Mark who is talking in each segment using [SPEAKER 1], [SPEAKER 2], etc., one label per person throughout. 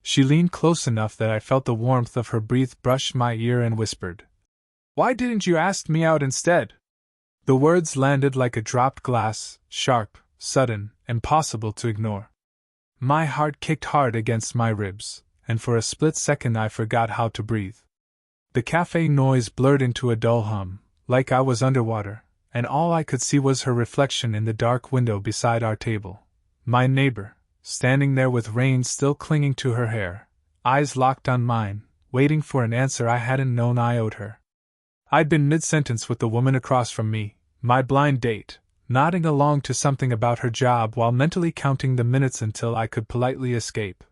[SPEAKER 1] She leaned close enough that I felt the warmth of her breath brush my ear and whispered, "Why didn't you ask me out instead?" The words landed like a dropped glass, sharp, sudden, impossible to ignore. My heart kicked hard against my ribs, and for a split second I forgot how to breathe. The cafe noise blurred into a dull hum, like I was underwater, and all I could see was her reflection in the dark window beside our table. My neighbor, standing there with rain still clinging to her hair, eyes locked on mine, waiting for an answer I hadn't known I owed her. I'd been mid-sentence with the woman across from me, my blind date, nodding along to something about her job while mentally counting the minutes until I could politely escape.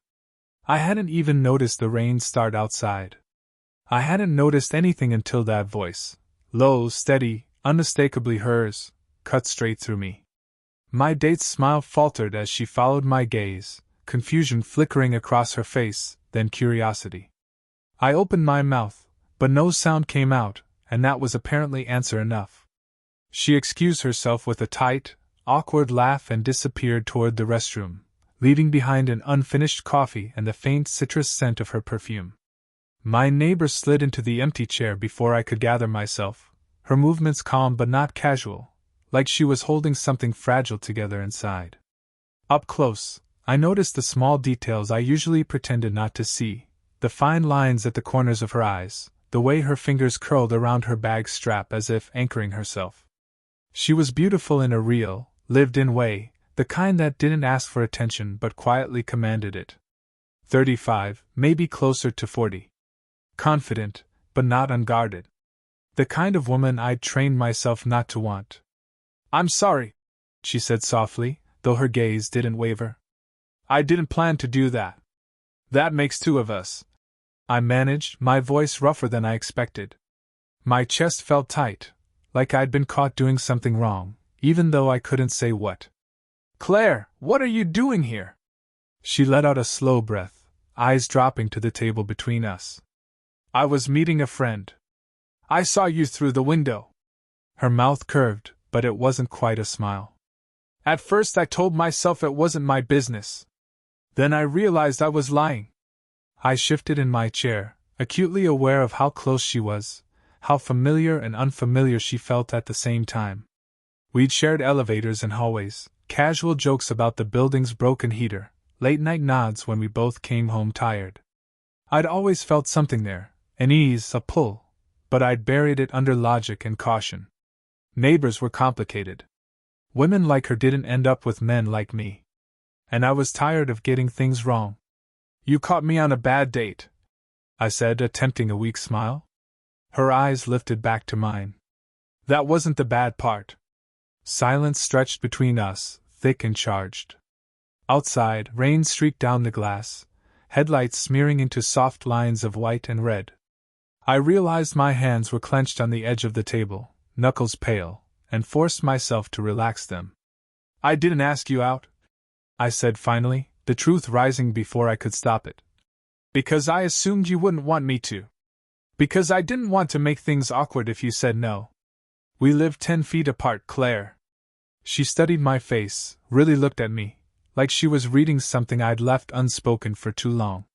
[SPEAKER 1] I hadn't even noticed the rain start outside. I hadn't noticed anything until that voice, low, steady, unmistakably hers, cut straight through me. My date's smile faltered as she followed my gaze, confusion flickering across her face, then curiosity. I opened my mouth, but no sound came out, and that was apparently answer enough. She excused herself with a tight, awkward laugh and disappeared toward the restroom, leaving behind an unfinished coffee and the faint citrus scent of her perfume. My neighbor slid into the empty chair before I could gather myself, her movements calm but not casual, like she was holding something fragile together inside. Up close, I noticed the small details I usually pretended not to see, the fine lines at the corners of her eyes, the way her fingers curled around her bag strap as if anchoring herself. She was beautiful in a real, lived-in way, the kind that didn't ask for attention but quietly commanded it. 35, maybe closer to 40. Confident, but not unguarded. The kind of woman I'd trained myself not to want. "I'm sorry," she said softly, though her gaze didn't waver. "I didn't plan to do that. That makes two of us." I managed, my voice rougher than I expected. My chest felt tight, like I'd been caught doing something wrong, even though I couldn't say what. "Claire, what are you doing here?" She let out a slow breath, eyes dropping to the table between us. "I was meeting a friend. I saw you through the window." Her mouth curved, but it wasn't quite a smile. "At first I told myself it wasn't my business. Then I realized I was lying." I shifted in my chair, acutely aware of how close she was, how familiar and unfamiliar she felt at the same time. We'd shared elevators and hallways, casual jokes about the building's broken heater, late-night nods when we both came home tired. I'd always felt something there, an ease, a pull, but I'd buried it under logic and caution. Neighbors were complicated. Women like her didn't end up with men like me. And I was tired of getting things wrong. "You caught me on a bad date," I said, attempting a weak smile. Her eyes lifted back to mine. "That wasn't the bad part." Silence stretched between us, thick and charged. Outside, rain streaked down the glass, headlights smearing into soft lines of white and red. I realized my hands were clenched on the edge of the table, knuckles pale, and forced myself to relax them. "I didn't ask you out," I said finally, the truth rising before I could stop it. "Because I assumed you wouldn't want me to. Because I didn't want to make things awkward if you said no. We live 10 feet apart, Claire." She studied my face, really looked at me, like she was reading something I'd left unspoken for too long.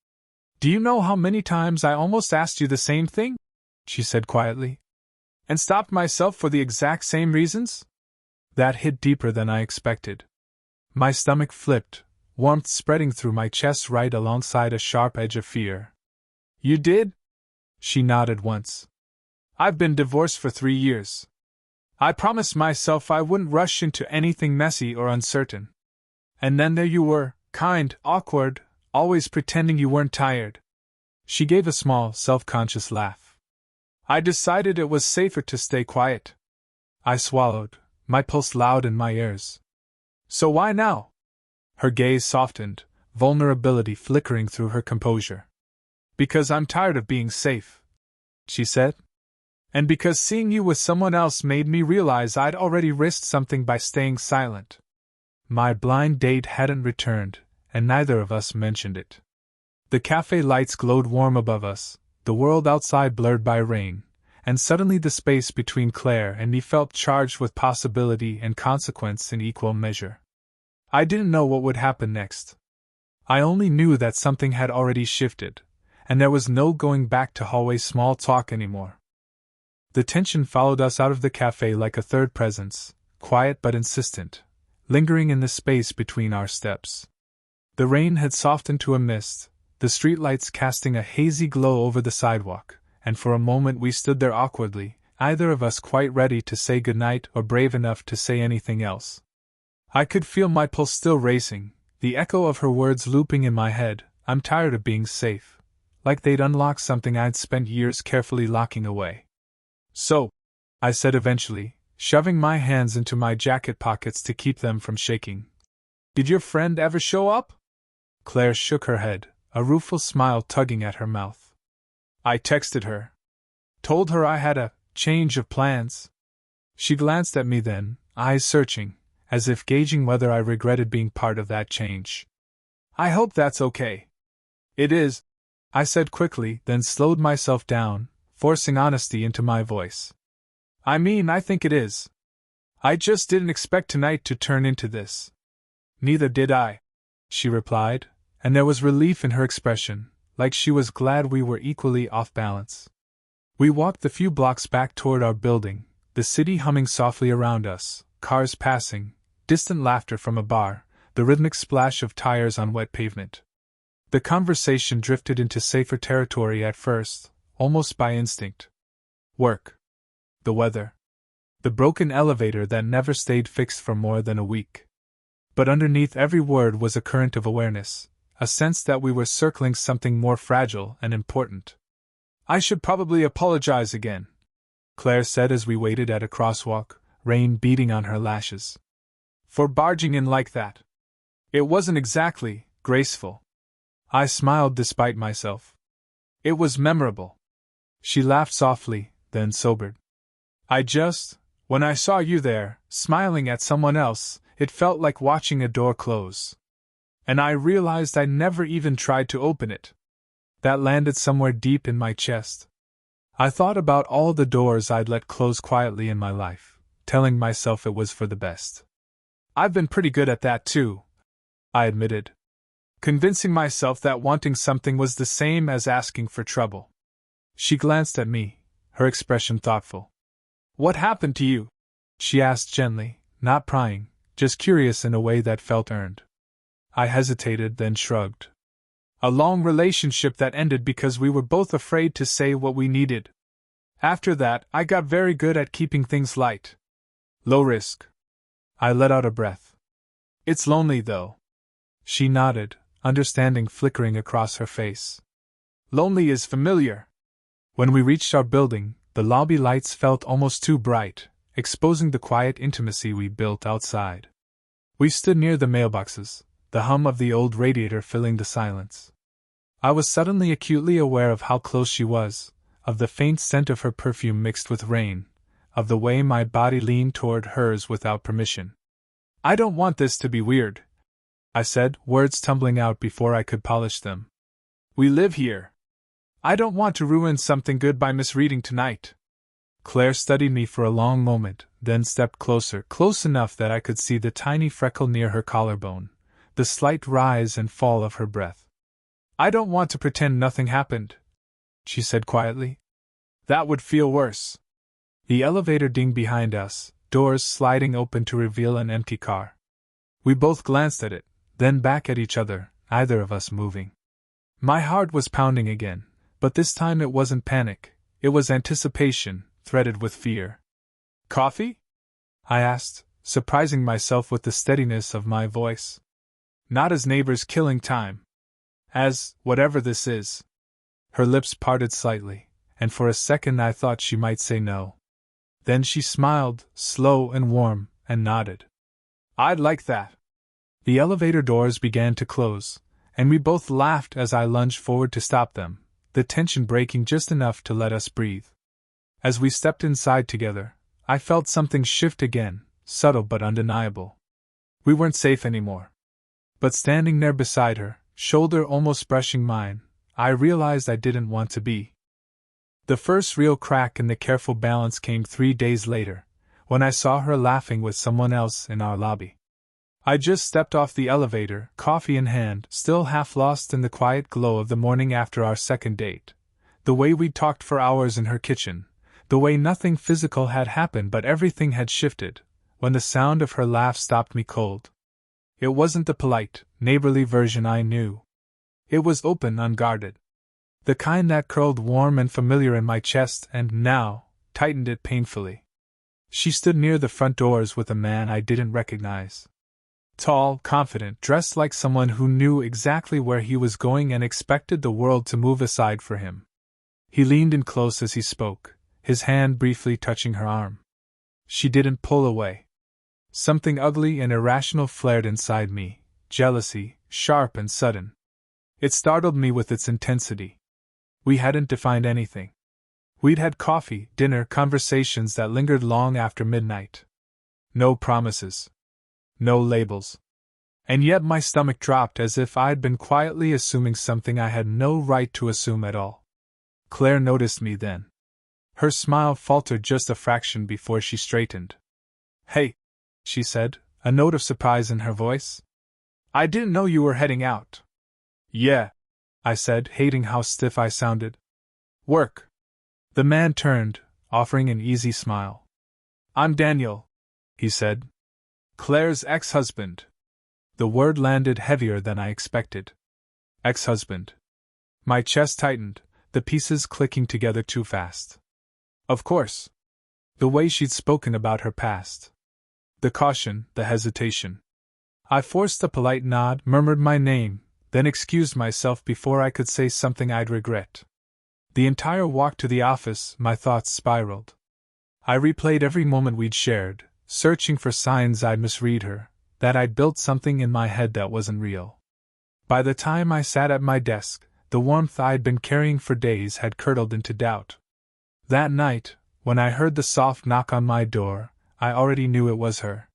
[SPEAKER 1] "Do you know how many times I almost asked you the same thing?" she said quietly. "And stopped myself for the exact same reasons?" That hit deeper than I expected. My stomach flipped, warmth spreading through my chest right alongside a sharp edge of fear. "You did?" She nodded once. "I've been divorced for 3 years. I promised myself I wouldn't rush into anything messy or uncertain. And then there you were, kind, awkward, always pretending you weren't tired." She gave a small, self-conscious laugh. "I decided it was safer to stay quiet." I swallowed, my pulse loud in my ears. "So why now?" Her gaze softened, vulnerability flickering through her composure. "Because I'm tired of being safe," she said. "And because seeing you with someone else made me realize I'd already risked something by staying silent." My blind date hadn't returned, and neither of us mentioned it. The cafe lights glowed warm above us, the world outside blurred by rain, and suddenly the space between Claire and me felt charged with possibility and consequence in equal measure. I didn't know what would happen next. I only knew that something had already shifted, and there was no going back to hallway small talk anymore. The tension followed us out of the cafe like a third presence, quiet but insistent, lingering in the space between our steps. The rain had softened to a mist, the streetlights casting a hazy glow over the sidewalk, and for a moment we stood there awkwardly, either of us quite ready to say goodnight or brave enough to say anything else. I could feel my pulse still racing, the echo of her words looping in my head. I'm tired of being safe, like they'd unlock something I'd spent years carefully locking away. So, I said eventually, shoving my hands into my jacket pockets to keep them from shaking. Did your friend ever show up? Claire shook her head, a rueful smile tugging at her mouth. I texted her. Told her I had a change of plans. She glanced at me then, eyes searching, as if gauging whether I regretted being part of that change. I hope that's okay. It is, I said quickly, then slowed myself down, forcing honesty into my voice. I mean, I think it is. I just didn't expect tonight to turn into this. Neither did I, she replied, and there was relief in her expression, like she was glad we were equally off balance. We walked the few blocks back toward our building, the city humming softly around us, cars passing, distant laughter from a bar, the rhythmic splash of tires on wet pavement. The conversation drifted into safer territory at first, almost by instinct. Work. The weather. The broken elevator that never stayed fixed for more than a week. But underneath every word was a current of awareness, a sense that we were circling something more fragile and important. I should probably apologize again, Claire said as we waited at a crosswalk, rain beating on her lashes. For barging in like that. It wasn't exactly graceful. I smiled despite myself. It was memorable. She laughed softly, then sobered. When I saw you there, smiling at someone else, it felt like watching a door close. And I realized I never even tried to open it. That landed somewhere deep in my chest. I thought about all the doors I'd let close quietly in my life, telling myself it was for the best. I've been pretty good at that too, I admitted. Convincing myself that wanting something was the same as asking for trouble. She glanced at me, her expression thoughtful. What happened to you? She asked gently, not prying, just curious in a way that felt earned. I hesitated, then shrugged. A long relationship that ended because we were both afraid to say what we needed. After that, I got very good at keeping things light. Low risk. I let out a breath. It's lonely, though. She nodded, understanding flickering across her face. Lonely is familiar. When we reached our building, the lobby lights felt almost too bright, exposing the quiet intimacy we built outside. We stood near the mailboxes, the hum of the old radiator filling the silence. I was suddenly acutely aware of how close she was, of the faint scent of her perfume mixed with rain, of the way my body leaned toward hers without permission. I don't want this to be weird, I said, words tumbling out before I could polish them. We live here. I don't want to ruin something good by misreading tonight. Claire studied me for a long moment, then stepped closer, close enough that I could see the tiny freckle near her collarbone, the slight rise and fall of her breath. I don't want to pretend nothing happened, she said quietly. That would feel worse. The elevator dinged behind us, doors sliding open to reveal an empty car. We both glanced at it, then back at each other, neither of us moving. My heart was pounding again, but this time it wasn't panic, it was anticipation, threaded with fear. Coffee? I asked, surprising myself with the steadiness of my voice. Not as neighbors killing time. As, whatever this is. Her lips parted slightly, and for a second I thought she might say no. Then she smiled, slow and warm, and nodded. I'd like that. The elevator doors began to close, and we both laughed as I lunged forward to stop them, the tension breaking just enough to let us breathe. As we stepped inside together, I felt something shift again, subtle but undeniable. We weren't safe anymore. But standing there beside her, shoulder almost brushing mine, I realized I didn't want to be. The first real crack in the careful balance came 3 days later, when I saw her laughing with someone else in our lobby. I just stepped off the elevator, coffee in hand, still half lost in the quiet glow of the morning after our second date. The way we'd talked for hours in her kitchen, the way nothing physical had happened but everything had shifted, when the sound of her laugh stopped me cold. It wasn't the polite, neighborly version I knew. It was open, unguarded. The kind that curled warm and familiar in my chest and, now, tightened it painfully. She stood near the front doors with a man I didn't recognize. Tall, confident, dressed like someone who knew exactly where he was going and expected the world to move aside for him. He leaned in close as he spoke, his hand briefly touching her arm. She didn't pull away. Something ugly and irrational flared inside me, jealousy, sharp and sudden. It startled me with its intensity. We hadn't defined anything. We'd had coffee, dinner, conversations that lingered long after midnight. No promises. No labels. And yet my stomach dropped as if I'd been quietly assuming something I had no right to assume at all. Claire noticed me then. Her smile faltered just a fraction before she straightened. "Hey," she said, a note of surprise in her voice. "I didn't know you were heading out." "Yeah," I said, hating how stiff I sounded. "Work." The man turned, offering an easy smile. "I'm Daniel," he said. "Claire's ex-husband." The word landed heavier than I expected. Ex-husband. My chest tightened, the pieces clicking together too fast. Of course. The way she'd spoken about her past. The caution, the hesitation. I forced a polite nod, murmured my name, then excused myself before I could say something I'd regret. The entire walk to the office, my thoughts spiraled. I replayed every moment we'd shared, searching for signs I'd misread her, that I'd built something in my head that wasn't real. By the time I sat at my desk, the warmth I'd been carrying for days had curdled into doubt. That night, when I heard the soft knock on my door, I already knew it was her.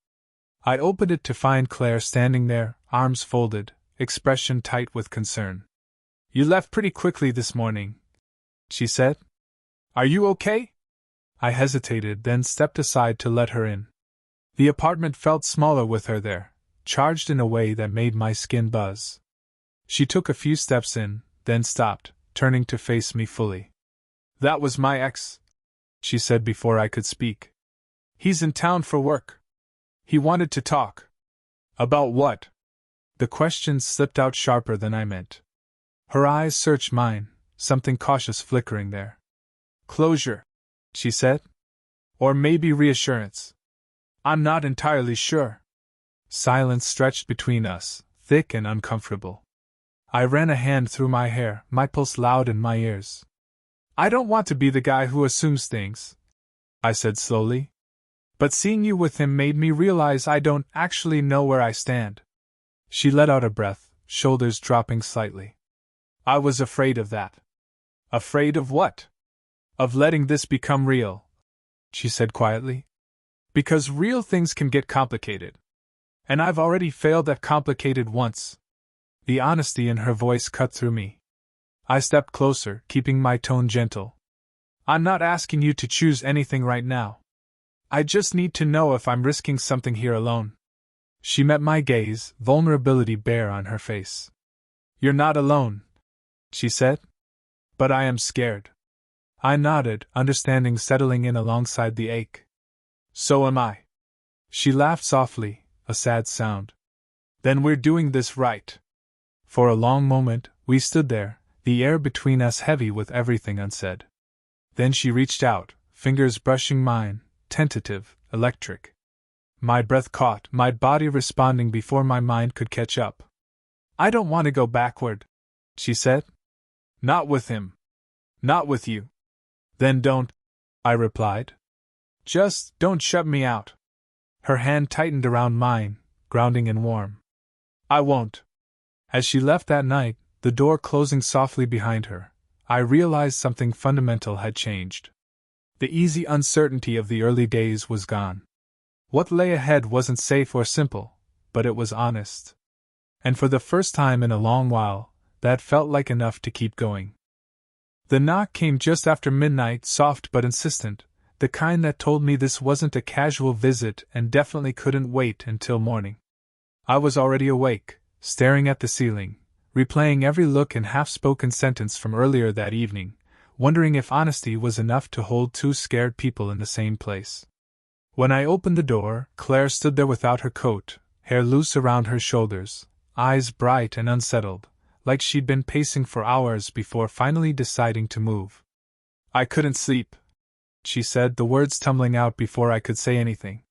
[SPEAKER 1] I opened it to find Claire standing there, arms folded, expression tight with concern. "You left pretty quickly this morning," she said. "Are you okay?" I hesitated, then stepped aside to let her in. The apartment felt smaller with her there, charged in a way that made my skin buzz. She took a few steps in, then stopped, turning to face me fully. "That was my ex," she said before I could speak. "He's in town for work. He wanted to talk." "About what?" The question slipped out sharper than I meant. Her eyes searched mine, something cautious flickering there. "Closure," she said. "Or maybe reassurance. I'm not entirely sure." Silence stretched between us, thick and uncomfortable. I ran a hand through my hair, my pulse loud in my ears. "I don't want to be the guy who assumes things," I said slowly. "But seeing you with him made me realize I don't actually know where I stand." She let out a breath, shoulders dropping slightly. "I was afraid of that." "Afraid of what?" "Of letting this become real," she said quietly. "Because real things can get complicated. And I've already failed at complicated once." The honesty in her voice cut through me. I stepped closer, keeping my tone gentle. "I'm not asking you to choose anything right now. I just need to know if I'm risking something here alone." She met my gaze, vulnerability bare on her face. "You're not alone," she said. "But I am scared." I nodded, understanding settling in alongside the ache. "So am I." She laughed softly, a sad sound. "Then we're doing this right." For a long moment, we stood there, the air between us heavy with everything unsaid. Then she reached out, fingers brushing mine, tentative, electric. My breath caught, my body responding before my mind could catch up. "I don't want to go backward," she said. "Not with him. Not with you." "Then don't," I replied. "Just don't shut me out." Her hand tightened around mine, grounding and warm. "I won't." As she left that night, the door closing softly behind her, I realized something fundamental had changed. The easy uncertainty of the early days was gone. What lay ahead wasn't safe or simple, but it was honest. And for the first time in a long while, that felt like enough to keep going. The knock came just after midnight, soft but insistent, the kind that told me this wasn't a casual visit and definitely couldn't wait until morning. I was already awake, staring at the ceiling, replaying every look and half-spoken sentence from earlier that evening, wondering if honesty was enough to hold two scared people in the same place. When I opened the door, Claire stood there without her coat, hair loose around her shoulders, eyes bright and unsettled, like she'd been pacing for hours before finally deciding to move. "I couldn't sleep," she said, the words tumbling out before I could say anything.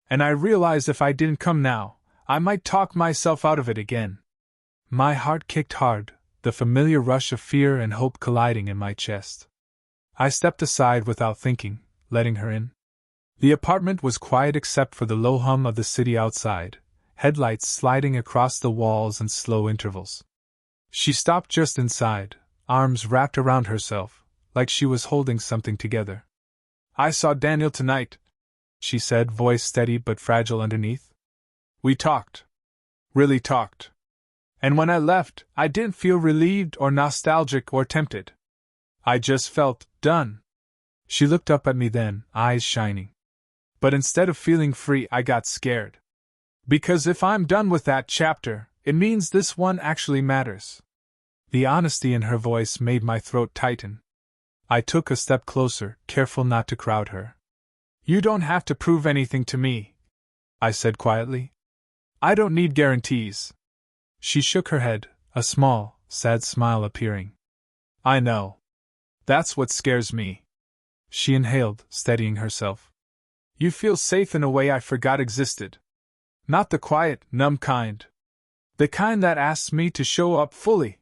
[SPEAKER 1] "And I realized if I didn't come now, I might talk myself out of it again." My heart kicked hard, the familiar rush of fear and hope colliding in my chest. I stepped aside without thinking, letting her in. The apartment was quiet except for the low hum of the city outside, headlights sliding across the walls in slow intervals. She stopped just inside, arms wrapped around herself, like she was holding something together. "I saw Daniel tonight," she said, voice steady but fragile underneath. "We talked. Really talked. And when I left, I didn't feel relieved or nostalgic or tempted. I just felt done." She looked up at me then, eyes shining. "But instead of feeling free, I got scared. Because if I'm done with that chapter, it means this one actually matters." The honesty in her voice made my throat tighten. I took a step closer, careful not to crowd her. "You don't have to prove anything to me," I said quietly. "I don't need guarantees." She shook her head, a small, sad smile appearing. "I know. That's what scares me." She inhaled, steadying herself. "You feel safe in a way I forgot existed. Not the quiet, numb kind. The kind that asks me to show up fully.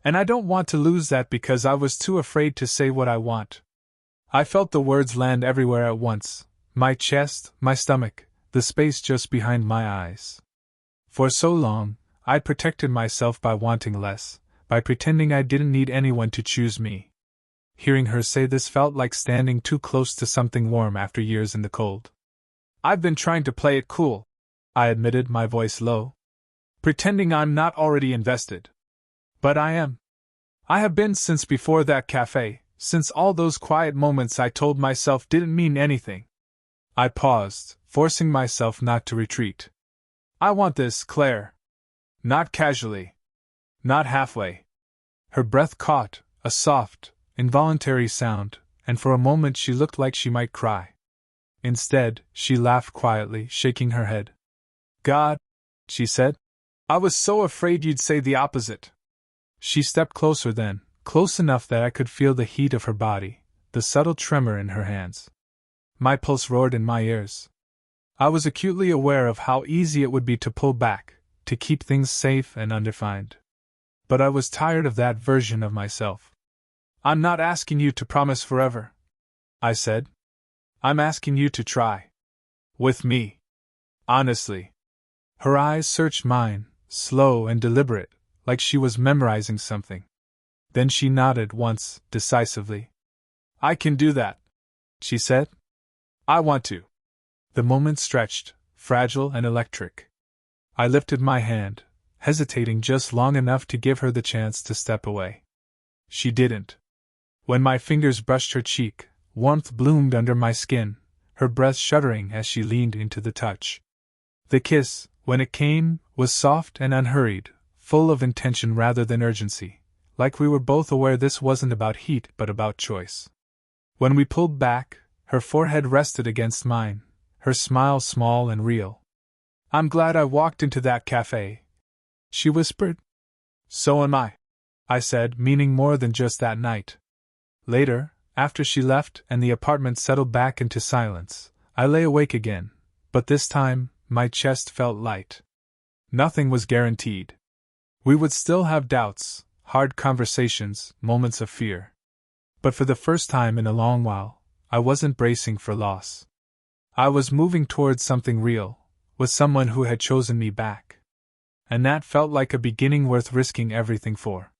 [SPEAKER 1] And I don't want to lose that because I was too afraid to say what I want." I felt the words land everywhere at once, my chest, my stomach, the space just behind my eyes. For so long, I'd protected myself by wanting less, by pretending I didn't need anyone to choose me. Hearing her say this felt like standing too close to something warm after years in the cold. "I've been trying to play it cool," I admitted, my voice low. "Pretending I'm not already invested. But I am. I have been since before that cafe, since all those quiet moments I told myself didn't mean anything." I paused, forcing myself not to retreat. "I want this, Claire. Not casually. Not halfway." Her breath caught, a soft, involuntary sound, and for a moment she looked like she might cry. Instead, she laughed quietly, shaking her head. "God," she said. "I was so afraid you'd say the opposite." She stepped closer then, close enough that I could feel the heat of her body, the subtle tremor in her hands. My pulse roared in my ears. I was acutely aware of how easy it would be to pull back, to keep things safe and undefined. But I was tired of that version of myself. "I'm not asking you to promise forever," I said. "I'm asking you to try. With me. Honestly." Her eyes searched mine, slow and deliberate, like she was memorizing something. Then she nodded once, decisively. "I can do that," she said. "I want to." The moment stretched, fragile and electric. I lifted my hand, hesitating just long enough to give her the chance to step away. She didn't. When my fingers brushed her cheek, warmth bloomed under my skin, her breath shuddering as she leaned into the touch. The kiss, when it came, was soft and unhurried, full of intention rather than urgency, like we were both aware this wasn't about heat but about choice. When we pulled back, her forehead rested against mine, her smile small and real. "I'm glad I walked into that cafe," she whispered. "So am I said, meaning more than just that night. Later, after she left and the apartment settled back into silence, I lay awake again, but this time, my chest felt light. Nothing was guaranteed. We would still have doubts, hard conversations, moments of fear. But for the first time in a long while, I wasn't bracing for loss. I was moving towards something real, with someone who had chosen me back. And that felt like a beginning worth risking everything for.